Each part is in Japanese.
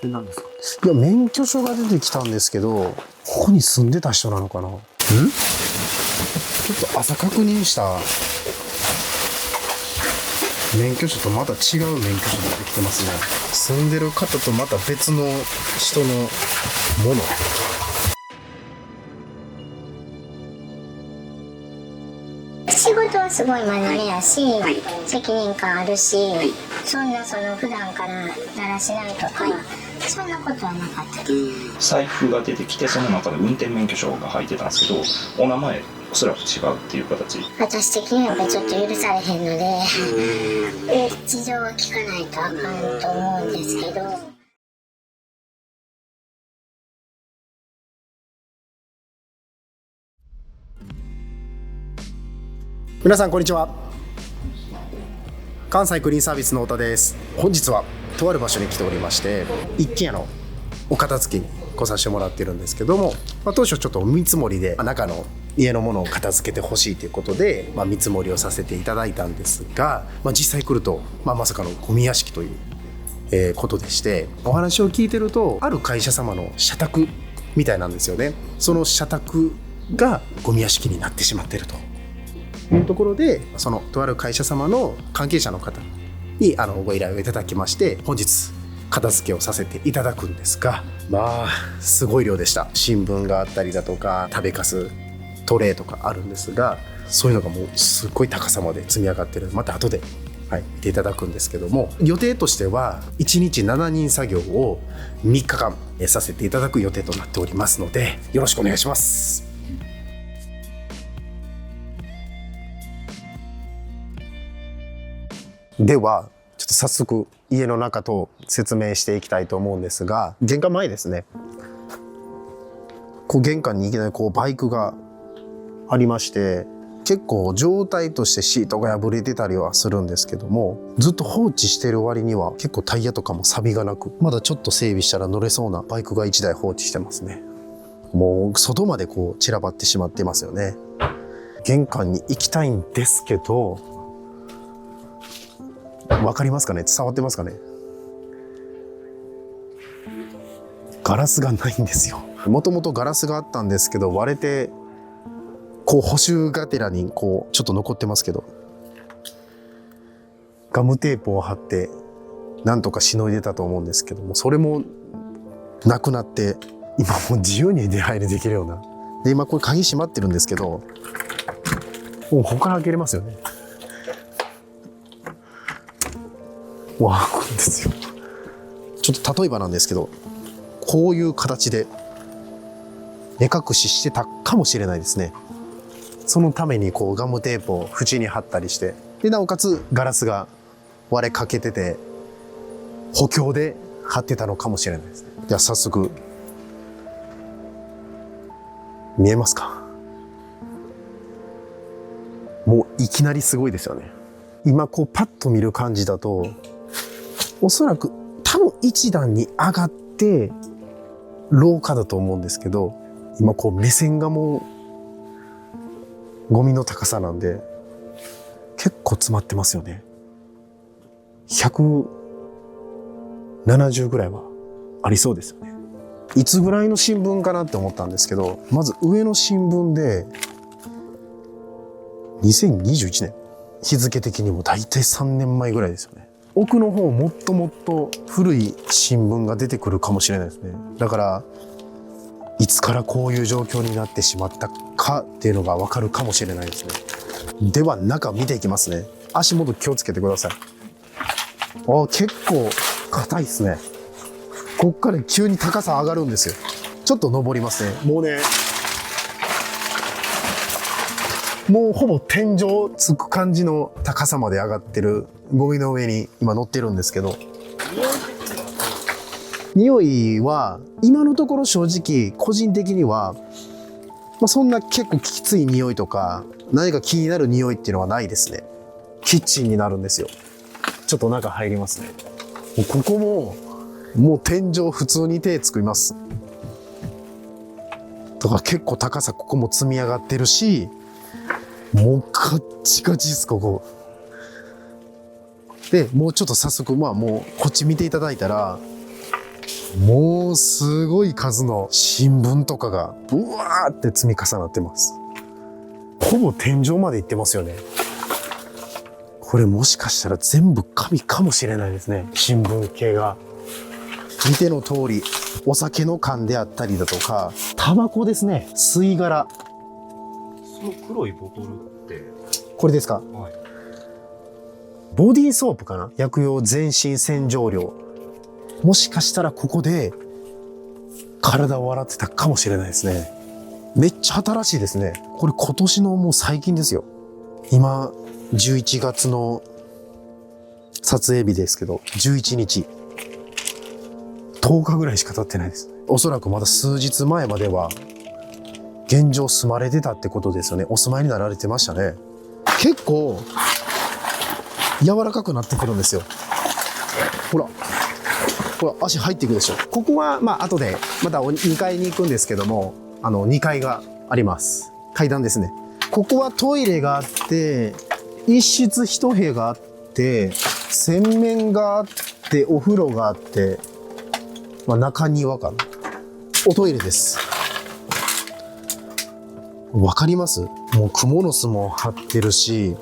れ何ですか？いや、免許証が出てきたんですけど、ここに住んでた人なのかな。ちょっと朝確認した免許証とまた違う免許証が出てきてますね。住んでる方とまた別の人のもの。仕事はすごい真面目やし、責任感あるし、そんな普段からだらしないとか、そんなことはなかったです。財布が出てきて、その中で運転免許証が入ってたんですけど、お名前おそらく違うっていう形。私的にはちょっと許されへんので、事情は聞かないとあかんと思うんですけど。皆さんこんにちは。関西クリーンサービスの太田です。本日はとある場所に来ておりまして、一軒家のお片付けに来させてもらってるんですけども、当初ちょっと見積もりで中の家のものを片付けてほしいということで、見積もりをさせていただいたんですが、実際来ると、まさかのゴミ屋敷という、ことでして、お話を聞いてるとある会社様の社宅みたいなんですよね。その社宅がゴミ屋敷になってしまっているというところで、そのとある会社様の関係者の方にご依頼をいただきまして、本日片付けをさせていただくんですが、すごい量でした。新聞があったりだとか、食べかすトレーとかあるんですが、そういうのがもうすっごい高さまで積み上がってる。また後で見ていただくんですけども、予定としては1日7人作業を3日間させていただく予定となっておりますので、よろしくお願いします。ではちょっと早速家の中と説明していきたいと思うんですが、玄関前ですね。玄関にいきなりバイクがありまして、結構状態としてシートが破れてたりはするんですけども、ずっと放置してる割には結構タイヤとかも錆がなく、まだちょっと整備したら乗れそうなバイクが1台放置してますね。もう外まで散らばってしまってますよね。玄関に行きたいんですけど、わかりますかね？伝わってますかね？ガラスがないんですよ。もともとガラスがあったんですけど、割れて補修がてらにちょっと残ってますけど、ガムテープを貼ってなんとかしのいでたと思うんですけども、それもなくなって、今もう自由に出入りできるような。で、今鍵閉まってるんですけど、もうここから開けれますよね。わあ、これですよ。ちょっと例えばなんですけど、こういう形で目隠ししてたかもしれないですね。そのためにガムテープを縁に貼ったりして、でなおかつガラスが割れかけてて補強で貼ってたのかもしれないですね。では早速、見えますか？もういきなりすごいですよね。今パッと見る感じだと、おそらく多分一段に上がって廊下だと思うんですけど、今目線がもうゴミの高さなんで結構詰まってますよね。170ぐらいはありそうですよね。いつぐらいの新聞かなって思ったんですけど、まず上の新聞で2021年、日付的にも大体3年前ぐらいですよね。奥の方もっともっと古い新聞が出てくるかもしれないですね。だからいつからこういう状況になってしまったかっていうのが分かるかもしれないですね。では中見ていきますね。足元気をつけてください。結構硬いですね。こっから急に高さ上がるんですよ。ちょっと登りますね。もうほぼ天井つく感じの高さまで上がってるゴミの上に今乗ってるんですけど、匂いは今のところ正直個人的には、そんな結構きつい匂いとか何か気になる匂いっていうのはないですね。キッチンになるんですよ。ちょっと中入りますね。ここもう天井普通に手つくります。だから結構高さここも積み上がってるし、もうカッチカチです。ここでもうちょっと早速もうこっち見ていただいたら、もうすごい数の新聞とかがブワーって積み重なってます。ほぼ天井まで行ってますよね。これもしかしたら全部紙かもしれないですね。新聞系が。見ての通り、お酒の缶であったりだとか、タバコですね。吸い殻。その黒いボトルって、これですか？はい、ボディーソープかな？薬用全身洗浄料。もしかしたらここで体を洗ってたかもしれないですね。めっちゃ新しいですね。これ今年のもう最近ですよ。今、11月の撮影日ですけど、11日。10日ぐらいしか経ってないです。おそらくまだ数日前までは、現状住まれてたってことですよね。お住まいになられてましたね。結構、柔らかくなってくるんですよ。ほら。ほら、足入っていくでしょ。ここは、後で、また2階に行くんですけども、2階があります。階段ですね。ここはトイレがあって、一室一部屋があって、洗面があって、お風呂があって、中庭かな。おトイレです。わかります？もうクモの巣も張ってるし、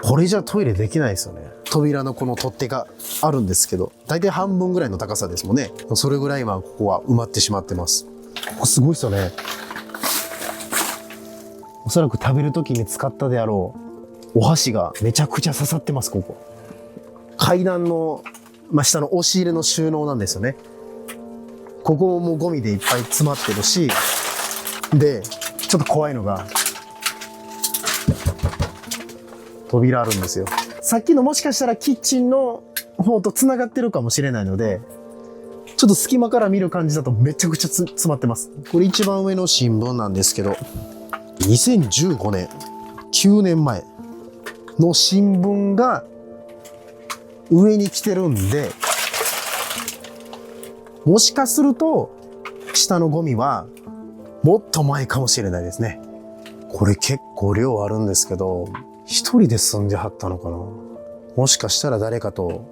これじゃトイレできないですよね。扉のこの取っ手があるんですけど、だいたい半分ぐらいの高さですもんね。それぐらい今ここは埋まってしまってます。ここすごいですよね。おそらく食べる時に使ったであろうお箸がめちゃくちゃ刺さってます、ここ。階段の、下の押し入れの収納なんですよね。ここもゴミでいっぱい詰まってるし、で、ちょっと怖いのが、扉あるんですよ。さっきのもしかしたらキッチンの方と繋がってるかもしれないので、ちょっと隙間から見る感じだとめちゃくちゃ詰まってます。これ一番上の新聞なんですけど、2015年、9年前の新聞が上に来てるんで、もしかすると下のゴミはもっと前かもしれないですね。これ結構量あるんですけど、一人で住んではったのかな。もしかしたら誰かと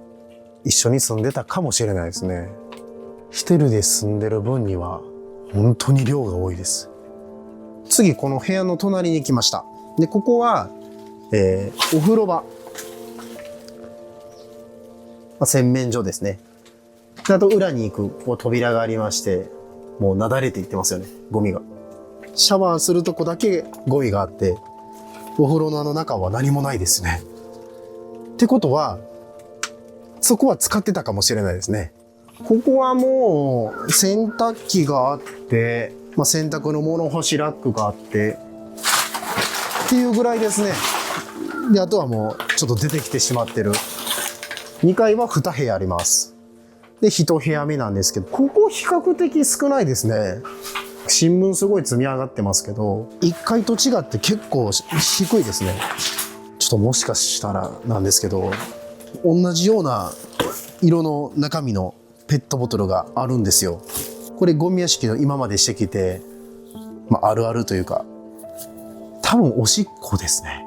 一緒に住んでたかもしれないですね。一人で住んでる分には本当に量が多いです。次この部屋の隣に来ました。で、ここは、お風呂場。洗面所ですね。あと裏に行く扉がありまして、もうなだれていってますよね、ゴミが。シャワーするとこだけゴミがあって、お風呂の中は何もないですね。ってことは、そこは使ってたかもしれないですね。ここはもう洗濯機があって、洗濯の物干しラックがあって、っていうぐらいですね。で、あとはもうちょっと出てきてしまってる。2階は2部屋あります。で、1部屋目なんですけど、ここ比較的少ないですね。新聞すごい積み上がってますけど、1階と違って結構低いですね。ちょっともしかしたらなんですけど、同じような色の中身のペットボトルがあるんですよ。これゴミ屋敷の今までしてきて、あるあるというか、多分おしっこですね。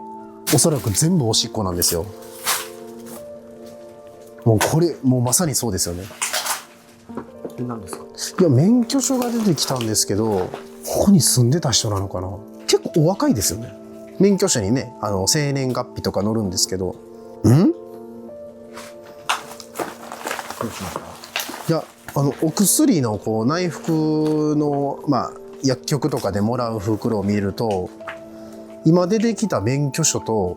おそらく全部おしっこなんですよ。もうこれ、もうまさにそうですよね。何ですか？いや、免許証が出てきたんですけど、ここに住んでた人なのかな。結構お若いですよね。免許証にね、生年月日とか載るんですけど、いや、お薬の内服の、薬局とかでもらう袋を見ると、今出てきた免許証と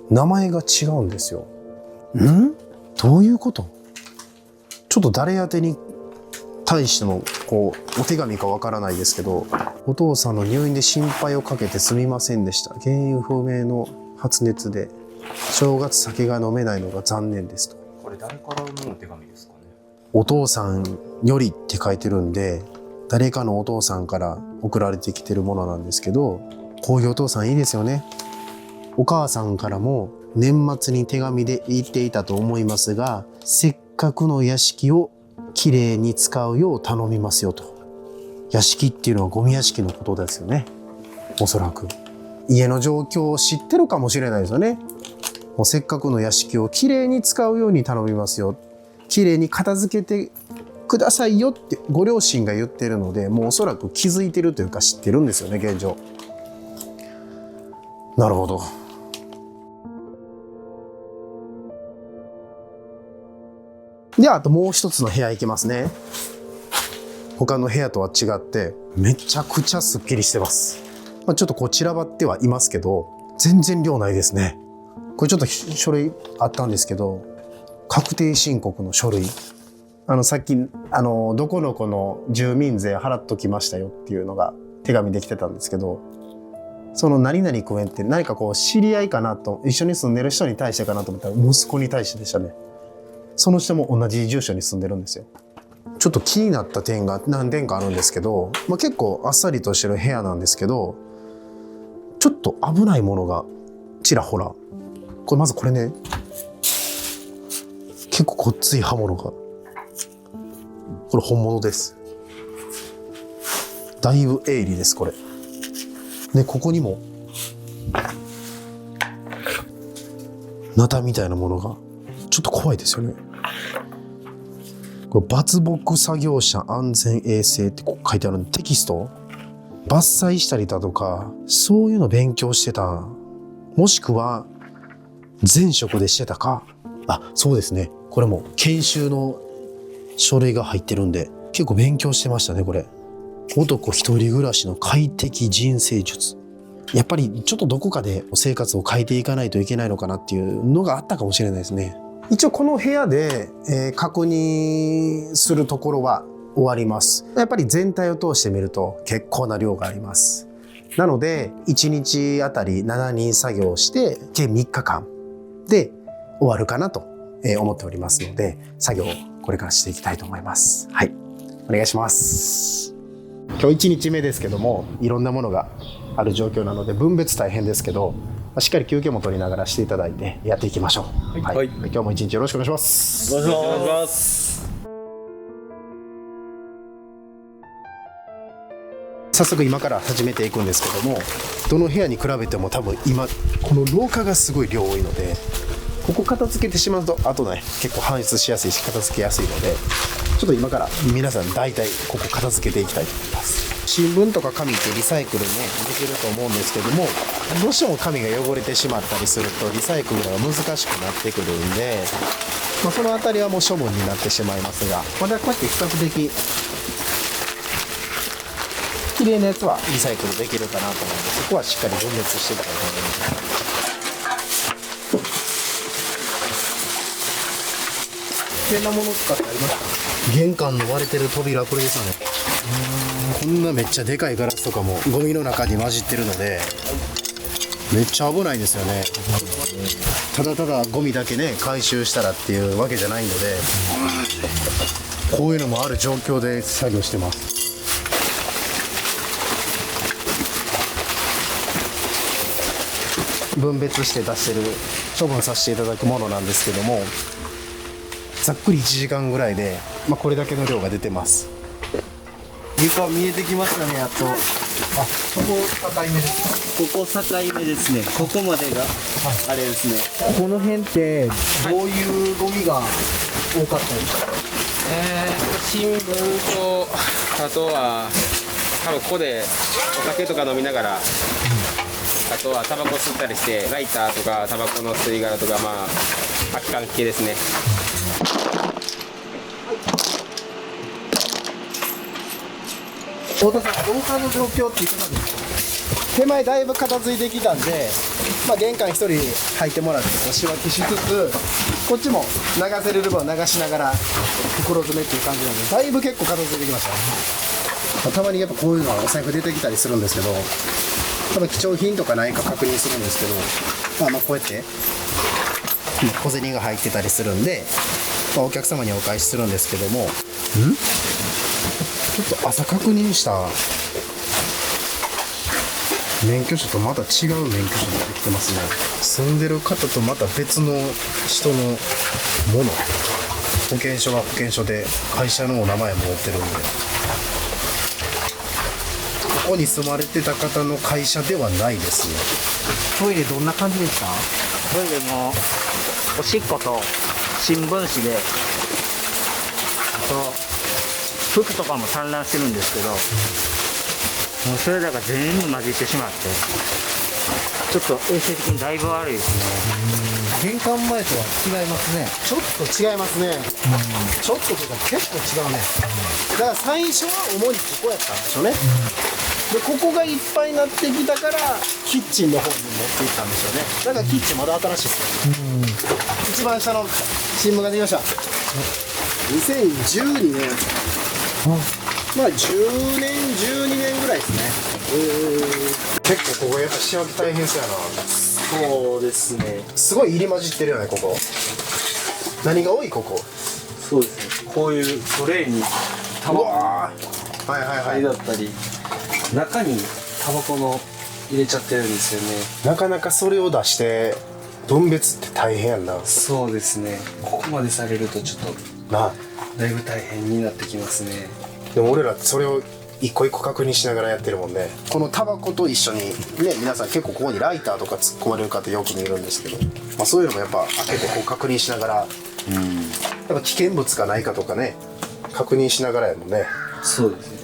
名前が違うんですよ。どういうこと？ちょっと誰宛てに対してのお手紙かわからないですけど、お父さんの入院で心配をかけてすみませんでした。原因不明の発熱で正月酒が飲めないのが残念ですと。これ誰からのお手紙ですかね？お父さんよりって書いてるんで、誰かのお父さんから送られてきてるものなんですけど、こういうお父さんいいですよね。お母さんからも年末に手紙で言っていたと思いますが、せっかくの屋敷をきれいに使うよう頼みますよと。屋敷っていうのはゴミ屋敷のことですよね。おそらく家の状況を知ってるかもしれないですよね。もうせっかくの屋敷をきれいに使うように頼みますよ。きれいに片付けてくださいよってご両親が言ってるので、もうおそらく気づいてるというか知ってるんですよね、現状。なるほど。で、あともう一つの部屋行きますね。他の部屋とは違ってめちゃくちゃすっきりしてます。ちょっとこう散らばってはいますけど、全然量ないですね。これちょっと書類あったんですけど、確定申告の書類、さっきどこの子の住民税払っときましたよっていうのが手紙できてたんですけど、その何々公園って何かこう知り合いかなと、一緒に住んでる人に対してかなと思ったら息子に対してでしたね。その人も同じ住所に住んでるんですよ。ちょっと気になった点が何点かあるんですけど、結構あっさりとしてる部屋なんですけど、ちょっと危ないものがちらほら。これまずこれね、結構ごっつい刃物が、これ本物です。だいぶ鋭利です、これ。で、ここにもナタみたいなものがちょっと怖いですよね。これ伐木作業者安全衛生ってこう書いてあるテキスト、伐採したりだとかそういうの勉強してた、もしくは前職でしてたか、そうですね、これも研修の書類が入ってるんで結構勉強してましたね。これ男一人暮らしの快適人生術、やっぱりちょっとどこかで生活を変えていかないといけないのかなっていうのがあったかもしれないですね。一応この部屋で、確認するところは終わります。やっぱり全体を通してみると結構な量があります。なので1日あたり7人作業して計3日間で終わるかなと思っておりますので、作業をこれからしていきたいと思います。はい、お願いします。今日1日目ですけども、いろんなものがある状況なので分別大変ですけど、しっかり休憩も取りながらしていただいてやっていきましょう。はい、今日も一日よろしくお願いします。お願いします。早速今から始めていくんですけども、どの部屋に比べても多分今この廊下がすごい量多いので、ここ片付けてしまうとあとね結構搬出しやすいし片付けやすいので、ちょっと今から皆さん大体ここ片付けていきたいと思います。新聞とか紙ってリサイクルねできると思うんですけども、どうしても紙が汚れてしまったりするとリサイクルが難しくなってくるんで、そのあたりはもう処分になってしまいますが、まだこうやって比較的綺麗なやつはリサイクルできるかなと思うので、そこはしっかり分別していきたいと思います。危険なもの使ってありますか？玄関の割れてる扉、これですよね。こんなめっちゃでかいガラスとかもゴミの中に混じってるのでめっちゃ危ないですよね。ただただゴミだけね回収したらっていうわけじゃないので、こういうのもある状況で作業してます。分別して出してる処分させていただくものなんですけども、ざっくり1時間ぐらいで、これだけの量が出てます。床見えてきましたね、やっと。ここ境目ですか？ここ境目ですね。ここまでが、あれですね。この辺ってどういうゴミが多かったですか？新聞と、あとは多分ここでお酒とか飲みながら、あとはタバコ吸ったりして、ライターとかタバコの吸い殻とか、空き缶系ですね。太田さん、廊下の状況っていかがですか？手前だいぶ片付いてきたんで、玄関一人入ってもらって仕分けしつつ、こっちも流せれる分流しながら袋詰めっていう感じなので、だいぶ結構片付いてきましたね。たまにやっぱこういうのはお財布出てきたりするんですけど、多分貴重品とかないか確認するんですけど、こうやって小銭が入ってたりするんで、お客様にお返しするんですけども、ちょっと朝確認した免許証とまた違う免許証ができてますね。住んでる方とまた別の人のもの、保険証は保険証で会社のお名前も載ってるんで、ここに住まれてた方の会社ではないですね。トイレどんな感じでした？トイレもおしっこと新聞紙で、あと服とかも散乱してるんですけど、もうそれらが全部混じってしまってちょっと衛生的にだいぶ悪いですね。玄関前とは違いますね。ちょっと違いますね、ちょっとというか結構違うね、だから最初は主にここやったんでしょうね、でここがいっぱいになってきたからキッチンの方に持っていったんでしょうね。だからキッチンまだ新しいですよね、一番下の新聞ができました。2012年、まあ10年12年ぐらいですね。結構ここやっぱ仕分け大変そうやな。そうですね。すごい入り混じってるよねここ。何が多いここ。そうですね。こういうトレイにタバコはいはいはいだったり、中にタバコの入れちゃってるんですよね。なかなかそれを出して分別って大変やんな。そうですね。ここまでされるとちょっとなあ、だいぶ大変になってきますね。でも俺らってそれを一個一個確認しながらやってるもんね。このタバコと一緒にね、皆さん結構ここにライターとか突っ込まれる方よく見るんですけど、まあ、そういうのもやっぱ開けてこう確認しながら、やっぱ危険物がないかとかね確認しながらやもんね。そうですね。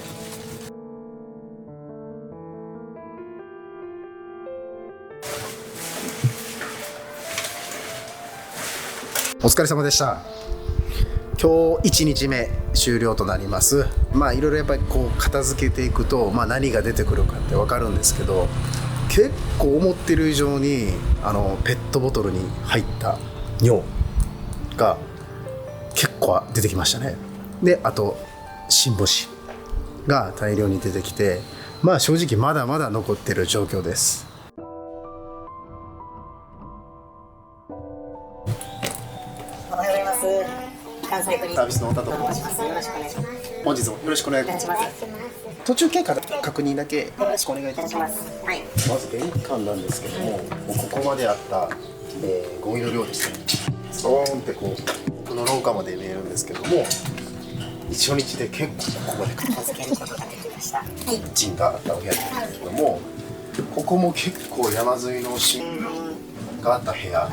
お疲れ様でした。今日1日目終了となります。まあいろいろやっぱりこう片付けていくと、まあ、何が出てくるかって分かるんですけど、結構思ってる以上にペットボトルに入った尿が結構出てきましたね。であと新干しが大量に出てきて、まあ正直まだまだ残ってる状況です。おはようございます。関西クリーンサービスの太田と申します。よろしくお願いします。本日もよろしくお願いします。途中経過確認だけよろしくお願いいたします。はい。まず玄関なんですけども、もうここまであった、ゴミの量ですね。ストーンってこう奥の廊下まで見えるんですけども、初日で結構ここまで片付けることができました。キッチンがあったお部屋なんですけども、ここも結構山積みの新聞があった部屋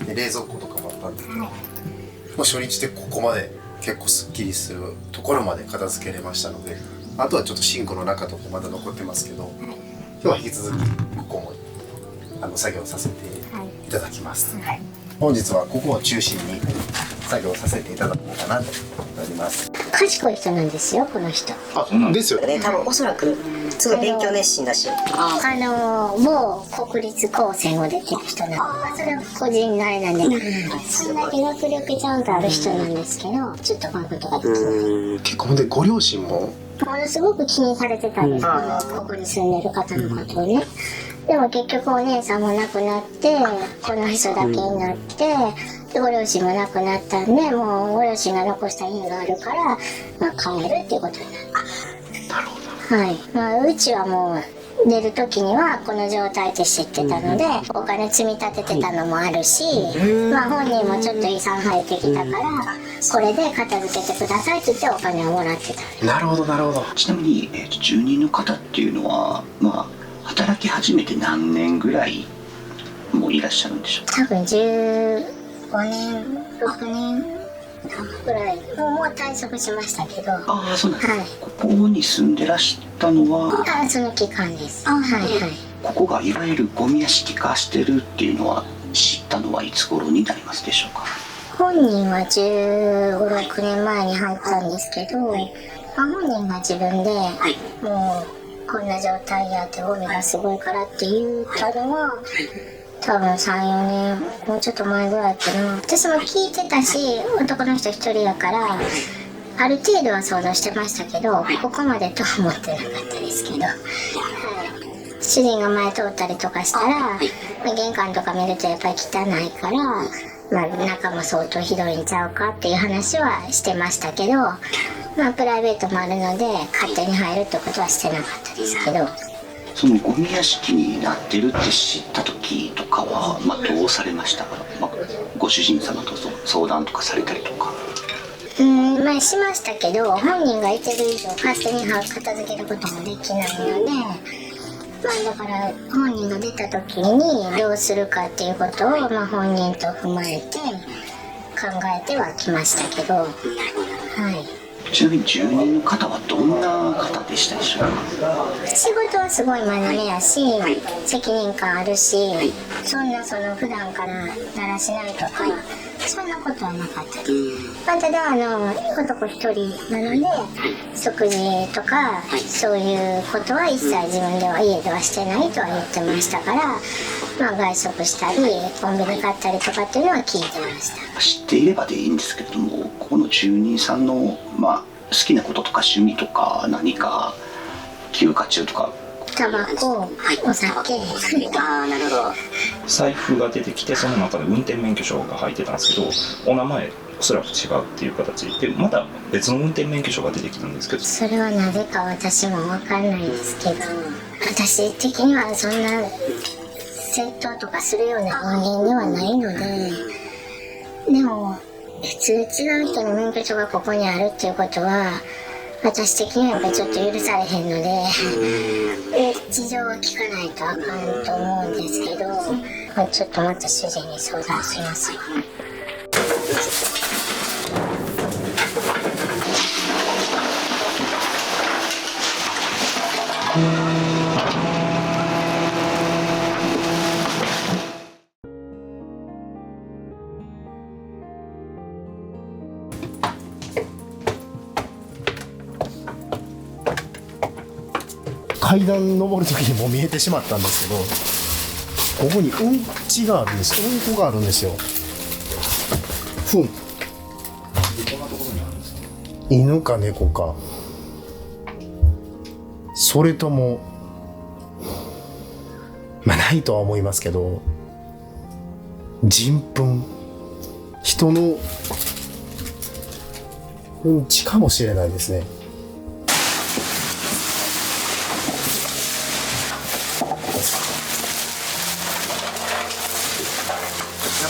で冷蔵庫とかもあったんですけど、もう初日でここまで結構すっきりするところまで片付けれましたので、あとはちょっとシンクの中とかまだ残ってますけど、今日は引き続きここも作業させていただきます、本日はここを中心に作業させていただこうかなと思います。賢い人なんですよこの人。あ、ですよね。多分おそらくすごい勉強熱心だし、某国立高専を出てる人なんで、それは個人のあれなんで、そんだけ学力ちゃんとある人なんですけど、ちょっとこういうことができない。結構ほんでご両親もものすごく気にされてたんです、ここに住んでる方のことをね。でも結局お姉さんも亡くなって、この人だけになって、でご両親も亡くなったんで、もうご両親が残した家があるから、まあ、帰るっていうことになった。なるほど。はい。まあ、うちはもう出る時にはこの状態って知ってたので、お金積み立ててたのもあるし、まあ本人もちょっと遺産入ってきたから、これで片付けてくださいって言ってお金をもらってた。なるほどなるほど。ちなみに、住人の方っていうのは、まあ、働き始めて何年ぐらいもういらっしゃるんでしょうか。多分15年6年ぐらいもう退職しましたけど。ああ、そうなんです、はい、ここに住んでらしたのはその期間です。はいはい。ここがいわゆるゴミ屋敷化してるっていうのは知ったのはいつ頃になりますでしょうか。本人は15、6年前に入ったんですけど、まあ、本人が自分で、もうこんな状態やってゴミがすごいからって言ったのは、多分3、4年、もうちょっと前ぐらいかな。私も聞いてたし、男の人一人やから、ある程度は想像してましたけど、ここまでとは思ってなかったですけど。主人が前通ったりとかしたら、玄関とか見るとやっぱり汚いから、まあ、中も相当ひどいんちゃうかっていう話はしてましたけど、まあ、プライベートもあるので勝手に入るってことはしてなかったですけど。そのゴミ屋敷になってるって知った時とかは、まあ、どうされましたか。まあ、ご主人様と相談とかされたりとか。まあしましたけど、本人がいてる以上勝手に片付けることもできないので、まあだから本人が出た時にどうするかっていうことを、まあ、本人と踏まえて考えてはきましたけど、はい。ちなみに住人の方はどんな方でしたでしょうか？仕事はすごい真面目やし、責任感あるし、そんな普段からだらしないとか、そんなことはなかったです。ただ男一人なので、食事とかそういうことは一切自分では家ではしてないとは言ってましたから、外食したりコンビニ買ったりとかっていうのは聞いてました。知っていればでいいんですけれども、この住人さんの、好きなこととか趣味とか何か休暇中とか。タバコ、お酒。なるほど。財布が出てきて、その中で運転免許証が入ってたんですけど、お名前おそらく違うっていう形で、また別の運転免許証が出てきたんですけど、それはなぜか私も分かんないですけど、私的にはそんな窃盗とかするような人間ではないので、でも普通違う人の免許証がここにあるっていうことは、私的にはやっぱりちょっと許されへんので、事情は聞かないとあかんと思うんですけど、ちょっとまた主人に相談しますよ。階段登るときにもう見えてしまったんですけど、ここにうんちがあるんです。うんこがあるんですよ。犬か猫か、それともないとは思いますけど、人糞、人のうんちかもしれないですね。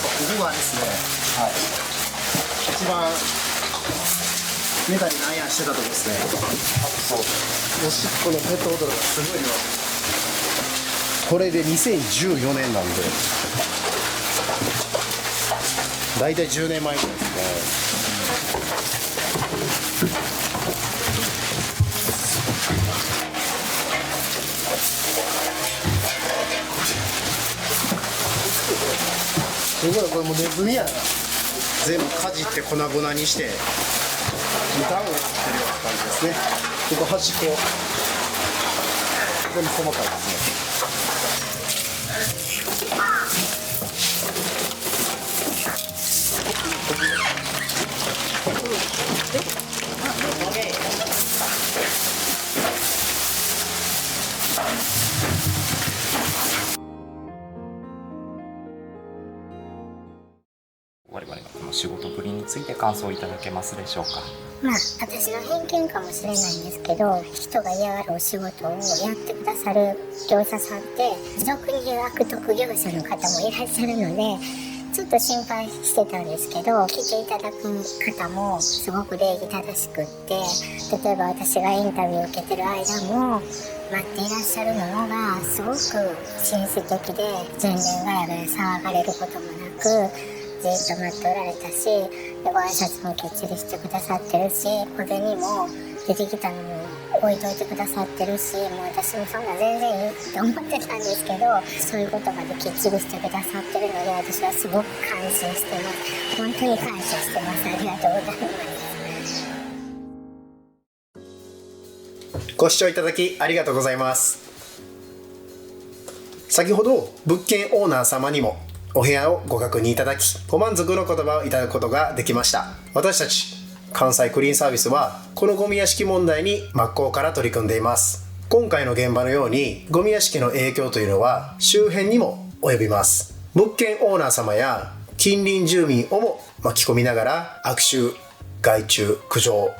ここがですね、一番メタになんやしてたとこですね。おしっこのペットボトルがすごい量。これで2014年なんで、だいたい10年前ぐらいですね。これもうネズミやな。全部かじって粉々にして段を作ってるような感じですね。ここ端っこ全部細かいですね。我々のこの仕事ぶりについて感想をいただけますでしょうか。私の偏見かもしれないんですけど、人が嫌がるお仕事をやってくださる業者さんって俗に言う悪徳業者の方もいらっしゃるので、ちょっと心配してたんですけど、来ていただく方もすごく礼儀正しくって、例えば私がインタビューを受けてる間も待っていらっしゃるのがすごく紳士的で、全然ガヤガヤ騒がれることもなくじっと待っておられたし、でご挨拶もきっちりしてくださってるし、小銭も出てきたのも置いといてくださってるし、もう私もそんな全然いいって思ってたんですけど、そういうことまできっちりしてくださってるので、私はすごく感心してます。本当に感謝してます。ありがとうございます。ご視聴いただきありがとうございます。先ほど物件オーナー様にもお部屋をご確認いただき、ご満足の言葉をいただくことができました。私たち関西クリーンサービスはこのゴミ屋敷問題に真っ向から取り組んでいます。今回の現場のようにゴミ屋敷の影響というのは周辺にも及びます。物件オーナー様や近隣住民をも巻き込みながら悪臭、害虫、苦情、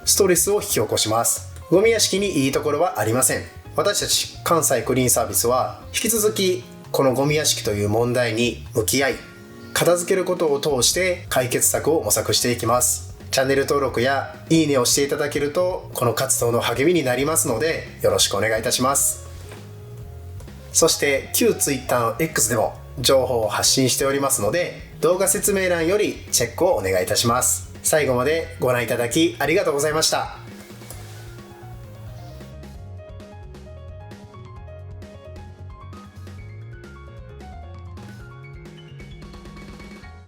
ストレスを引き起こします。ゴミ屋敷にいいところはありません。私たち関西クリーンサービスは引き続きこのゴミ屋敷という問題に向き合い、片付けることを通して解決策を模索していきます。チャンネル登録やいいねをしていただけるとこの活動の励みになりますので、よろしくお願いいたします。そして旧 Twitter の X でも情報を発信しておりますので、動画説明欄よりチェックをお願いいたします。最後までご覧いただきありがとうございました。